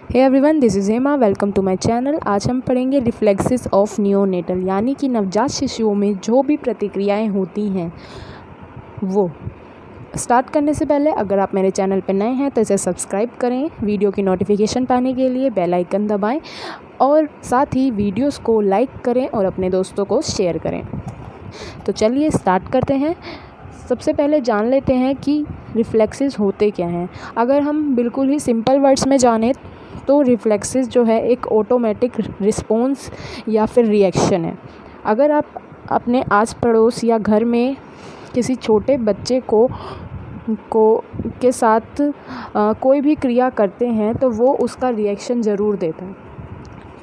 Hey everyone, this is Hema. Welcome to my channel. आज हम पढ़ेंगे रिफ्लेक्सेस ऑफ नियोनेटल, यानी कि नवजात शिशुओं में जो भी प्रतिक्रियाएं होती हैं वो। स्टार्ट करने से पहले अगर आप मेरे चैनल पर नए हैं तो इसे सब्सक्राइब करें, वीडियो की नोटिफिकेशन पाने के लिए बेल आइकन दबाएं और साथ ही वीडियोस को लाइक करें और अपने दोस्तों को शेयर करें। तो चलिए स्टार्ट करते हैं। सबसे पहले जान लेते हैं कि रिफ्लेक्सेस होते क्या हैं। अगर हम बिल्कुल ही सिंपल वर्ड्स में जानें तो रिफ्लेक्सेस जो है एक ऑटोमेटिक रिस्पॉन्स या फिर रिएक्शन है। अगर आप अपने आस पड़ोस या घर में किसी छोटे बच्चे को के साथ कोई भी क्रिया करते हैं तो वो उसका रिएक्शन ज़रूर देता है,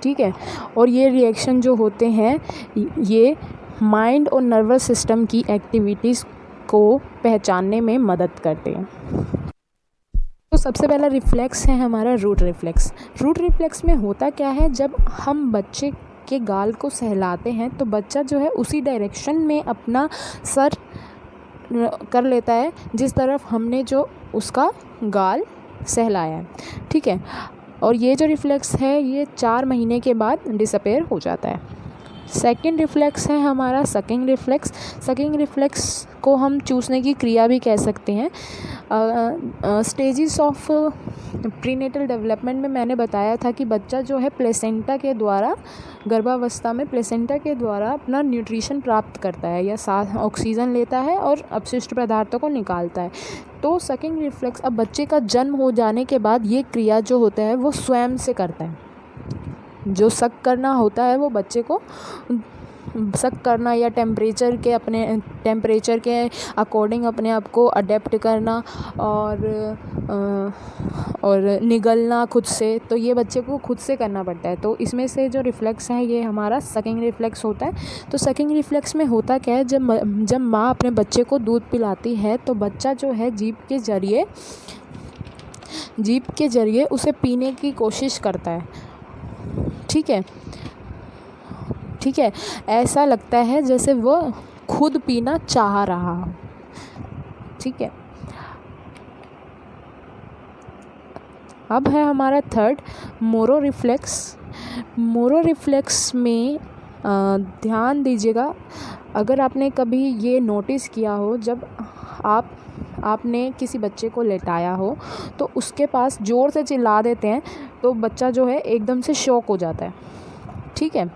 ठीक है। और ये रिएक्शन जो होते हैं ये माइंड और नर्वस सिस्टम की एक्टिविटीज़ को पहचानने में मदद करते हैं। तो सबसे पहला रिफ्लेक्स है हमारा रूट रिफ्लेक्स। रूट रिफ्लेक्स में होता क्या है, जब हम बच्चे के गाल को सहलाते हैं तो बच्चा जो है उसी डायरेक्शन में अपना सर कर लेता है जिस तरफ हमने जो उसका गाल सहलाया है, ठीक है। और ये जो रिफ्लेक्स है ये 4 महीने के बाद डिसअपेयर हो जाता है। सेकेंड रिफ्लेक्स है हमारा सकिंग रिफ्लेक्स। सकिंग रिफ्लेक्स को हम चूसने की क्रिया भी कह सकते हैं। स्टेजेस ऑफ प्रीनेटल डेवलपमेंट में मैंने बताया था कि बच्चा जो है प्लेसेंटा के द्वारा, गर्भावस्था में प्लेसेंटा के द्वारा अपना न्यूट्रिशन प्राप्त करता है या साथ ऑक्सीजन लेता है और अपशिष्ट पदार्थों को निकालता है। तो सकिंग रिफ्लेक्स अब बच्चे का जन्म हो जाने के बाद ये क्रिया जो होता है वो स्वयं से करता है। जो सक करना होता है वो बच्चे को सक करना या टेम्परेचर के अकॉर्डिंग अपने आप को अडेप्ट करना और निगलना खुद से, तो ये बच्चे को खुद से करना पड़ता है। तो इसमें से जो रिफ्लेक्स है ये हमारा सकिंग रिफ्लेक्स होता है। तो सकिंग रिफ्लेक्स में होता क्या है, जब माँ अपने बच्चे को दूध पिलाती है तो बच्चा जो है जीभ के जरिए उसे पीने की कोशिश करता है, ठीक है। ऐसा लगता है जैसे वो खुद पीना चाह रहा हो, ठीक है। अब है हमारा third Moro reflex. Moro reflex में ध्यान दीजिएगा, अगर आपने कभी ये नोटिस किया हो, जब आपने किसी बच्चे को लेटाया हो तो उसके पास ज़ोर से चिल्ला देते हैं तो बच्चा जो है एकदम से शॉक हो जाता है, ठीक है।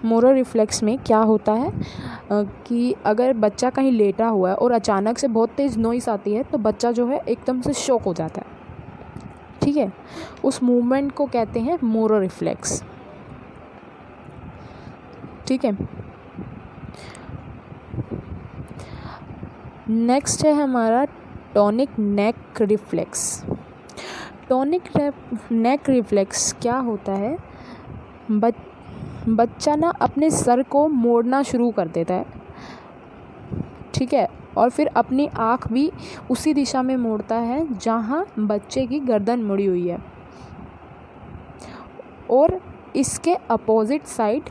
मोरो रिफ्लेक्स में क्या होता है कि अगर बच्चा कहीं लेटा हुआ है और अचानक से बहुत तेज़ नॉइस आती है तो बच्चा जो है एकदम से शॉक हो जाता है, ठीक है। उस मूवमेंट को कहते हैं मोरो रिफ्लेक्स, ठीक है। नेक्स्ट है हमारा टॉनिक नेक रिफ्लेक्स। टॉनिक नेक रिफ्लेक्स क्या होता है, बच्चा ना अपने सर को मोड़ना शुरू कर देता है, ठीक है। और फिर अपनी आँख भी उसी दिशा में मोड़ता है जहाँ बच्चे की गर्दन मुड़ी हुई है और इसके अपोजिट साइड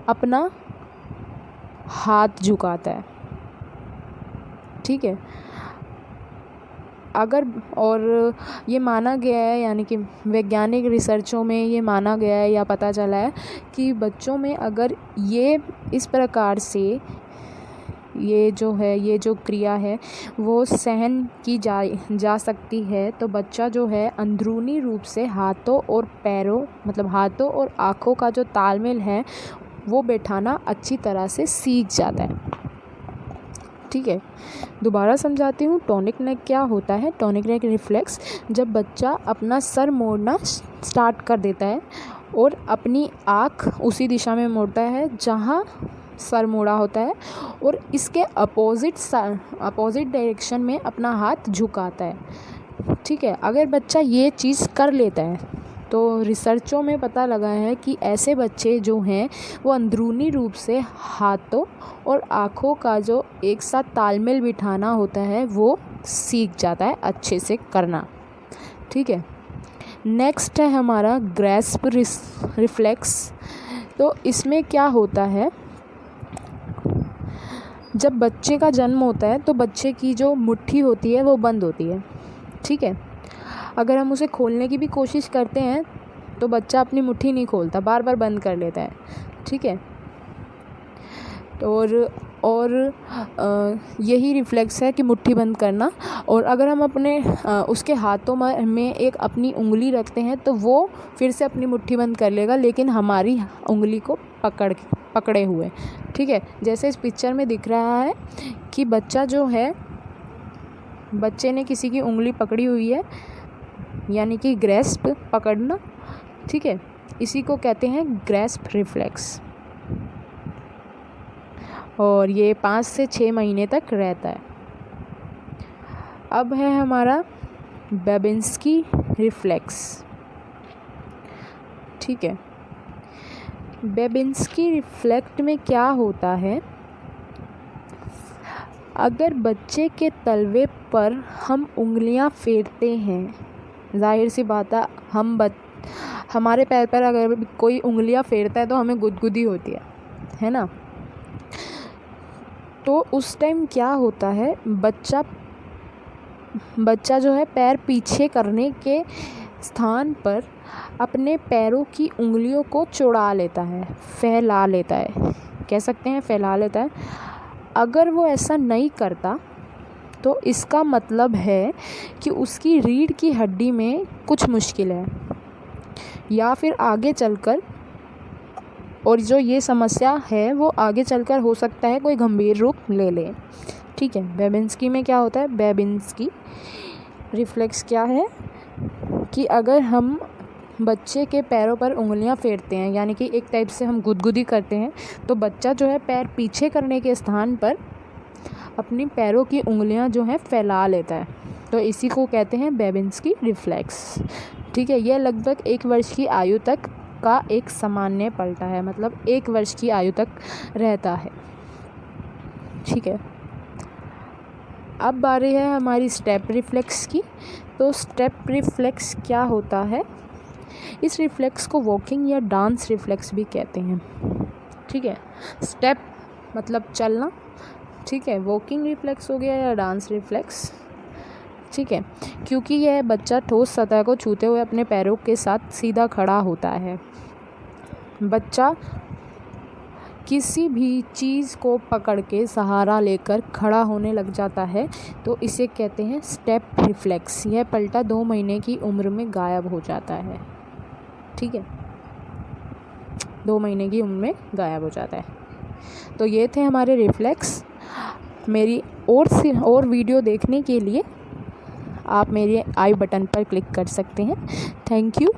अपना हाथ झुकाता है, ठीक है। और ये माना गया है, यानी कि वैज्ञानिक रिसर्चों में ये माना गया है या पता चला है कि बच्चों में अगर ये इस प्रकार से ये जो क्रिया है वो सहन की जा सकती है तो बच्चा जो है अंदरूनी रूप से हाथों और आँखों का जो तालमेल है वो बैठाना अच्छी तरह से सीख जाता है, ठीक है। दोबारा समझाती हूँ, टॉनिक नेक क्या होता है। टॉनिक नेक रिफ्लेक्स जब बच्चा अपना सर मोड़ना स्टार्ट कर देता है और अपनी आँख उसी दिशा में मोड़ता है जहाँ सर मोड़ा होता है और इसके अपोजिट डायरेक्शन में अपना हाथ झुकाता है, ठीक है। अगर बच्चा ये चीज़ कर लेता है तो रिसर्चों में पता लगा है कि ऐसे बच्चे जो हैं वो अंदरूनी रूप से हाथों और आँखों का जो एक साथ तालमेल बिठाना होता है वो सीख जाता है अच्छे से करना, ठीक है। नेक्स्ट है हमारा ग्रैस्प रिफ्लेक्स। तो इसमें क्या होता है, जब बच्चे का जन्म होता है तो बच्चे की जो मुट्ठी होती है वो बंद होती है, ठीक है। अगर हम उसे खोलने की भी कोशिश करते हैं तो बच्चा अपनी मुट्ठी नहीं खोलता, बार बार बंद कर लेता है। ठीक है, और यही रिफ्लेक्स है कि मुट्ठी बंद करना। और अगर हम अपने उसके हाथों में एक अपनी उंगली रखते हैं तो वो फिर से अपनी मुट्ठी बंद कर लेगा, लेकिन हमारी उंगली को पकड़े हुए। ठीक है, जैसे इस पिक्चर में दिख रहा है कि बच्चा जो है, बच्चे ने किसी की उंगली पकड़ी हुई है, यानी कि ग्रैस्प, पकड़ना। ठीक है, इसी को कहते हैं ग्रैस्प रिफ्लेक्स, और ये 5 से 6 महीने तक रहता है। अब है हमारा बेबिंस्की रिफ्लेक्स। ठीक है, बेबिंस्की रिफ्लेक्स में क्या होता है, अगर बच्चे के तलवे पर हम उंगलियां फेरते हैं, जाहिर सी बात है हमारे पैर पर अगर कोई उंगलियां फेरता है तो हमें गुदगुदी होती है ना। तो उस टाइम क्या होता है, बच्चा जो है पैर पीछे करने के स्थान पर अपने पैरों की उंगलियों को चौड़ा लेता है, फैला लेता है, कह सकते हैं फैला लेता है। अगर वो ऐसा नहीं करता तो इसका मतलब है कि उसकी रीढ़ की हड्डी में कुछ मुश्किल है, या फिर आगे चलकर, और जो ये समस्या है वो आगे चलकर हो सकता है कोई गंभीर रूप ले ले। ठीक है, बेबिंस्की में क्या होता है, बेबिंस्की रिफ्लेक्स क्या है कि अगर हम बच्चे के पैरों पर उंगलियां फेरते हैं, यानी कि एक टाइप से हम गुदगुदी करते हैं, तो बच्चा जो है पैर पीछे करने के स्थान पर अपनी पैरों की उंगलियां जो है फैला लेता है। तो इसी को कहते हैं बेबिंस्की रिफ्लेक्स। ठीक है, यह लगभग 1 वर्ष की आयु तक का एक सामान्य पलटा है, मतलब 1 वर्ष की आयु तक रहता है। ठीक है, अब बारी है हमारी स्टेप रिफ्लेक्स की। तो स्टेप रिफ्लेक्स क्या होता है, इस रिफ्लेक्स को वॉकिंग या डांस रिफ्लेक्स भी कहते हैं। ठीक है, स्टेप मतलब चलना, ठीक है, वॉकिंग रिफ्लेक्स हो गया या डांस रिफ्लेक्स। ठीक है, क्योंकि यह बच्चा ठोस सतह को छूते हुए अपने पैरों के साथ सीधा खड़ा होता है। बच्चा किसी भी चीज़ को पकड़ के सहारा लेकर खड़ा होने लग जाता है, तो इसे कहते हैं स्टेप रिफ्लेक्स। यह पलटा 2 महीने की उम्र में गायब हो जाता है। ठीक है, 2 महीने की उम्र में गायब हो जाता है। तो ये थे हमारे रिफ्लेक्स। मेरी और वीडियो देखने के लिए आप मेरे आई बटन पर क्लिक कर सकते हैं। Thank you.